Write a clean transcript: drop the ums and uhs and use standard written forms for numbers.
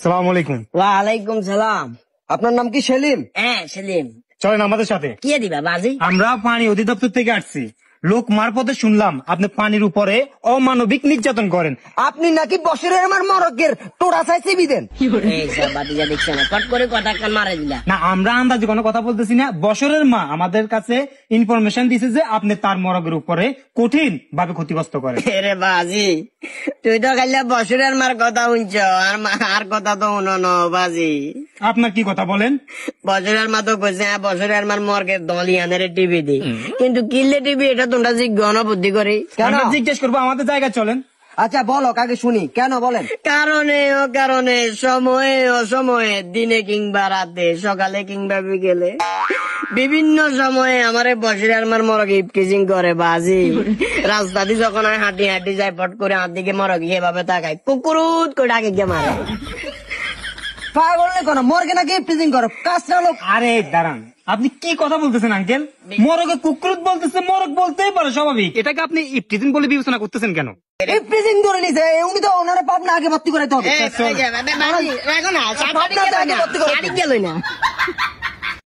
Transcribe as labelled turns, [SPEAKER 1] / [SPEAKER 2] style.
[SPEAKER 1] সালাম আলাইকুম।
[SPEAKER 2] ওয়ালাইকুম সালাম।
[SPEAKER 3] আপনার নাম কি সেলিম?
[SPEAKER 2] হ্যাঁ সেলিম।
[SPEAKER 1] চলেন আমাদের সাথে।
[SPEAKER 2] কি দিবা বাজি?
[SPEAKER 1] আমরা পানি অধিদপ্তর থেকে আসছি। লোক মারফতে শুনলাম আপনি পানির উপরে অমানবিক নির্যাতন করেন।
[SPEAKER 3] আপনি নাকি বছরের আমার মরকের টোড়া চাইছি বিদেন।
[SPEAKER 2] এই সব বাতিজা দেখছে না, কট করে কথা কান মারা দিলা।
[SPEAKER 1] না, আমরা আন্দাজে কোনো কথা বলতেছি না। বছরের মা আমাদের কাছে ইনফরমেশন দিছে যে আপনি তার মরকের উপরে কঠিন ভাবে ক্ষতিগ্রস্ত করেন।
[SPEAKER 2] রে বাজি, তুই তো খাইলে বছরের মার কথা শুনছ, আর মার কথা তো শুনো বাজি।
[SPEAKER 1] আপনার কি কথা বলেন?
[SPEAKER 2] বছরের মা তো কইছে বছরের মার মর্গে দলি আনের টিভি দি, কিন্তু কিনলে টিভি এটা তোমরা জিজ্ঞান বুদ্ধি করি কেন?
[SPEAKER 1] আমরা জিজ্ঞেস করবো, আমাদের জায়গায় চলেন।
[SPEAKER 3] আচ্ছা বলো, কাকে শুনি, কেন বলেন?
[SPEAKER 2] কারণে ও কারণে, সময়ে অসময়ে, দিনে কিংবা রাতে, সকালে কিংবা বিকেলে, বিভিন্ন সময়ে আমারে বসির আমার মরগ ইপটিজিং করে বাজি। রাস্তা দিয়ে যখন আমি হাঁটি হাঁটি যাই, পট করে হাত দিকে মরগ এভাবে তাকাই, কুকুরুত করে ডাকে গিয়ে মারে।
[SPEAKER 3] পাগল নেই কোনো, মরগে নাকি প্রিজিং করো কাজটা লোক।
[SPEAKER 1] আরে দাঁড়ান, আপনি কি কথা বলতেছেন আঙ্কেল? মরগে কুকুরুত বলতেছে, মরগ বলতেই পারে স্বাভাবিক। এটাকে আপনি ইপটিজিং বলে বিবেচনা করতেছেন কেন?
[SPEAKER 3] এই প্রিজিং ধরে নিছে, উনি তো ওনারে পাবনা আগে ভর্তি করাইতে হবে।
[SPEAKER 2] রাখো না,
[SPEAKER 3] পাবনাতে আগে ভর্তি করে।
[SPEAKER 2] গেল না।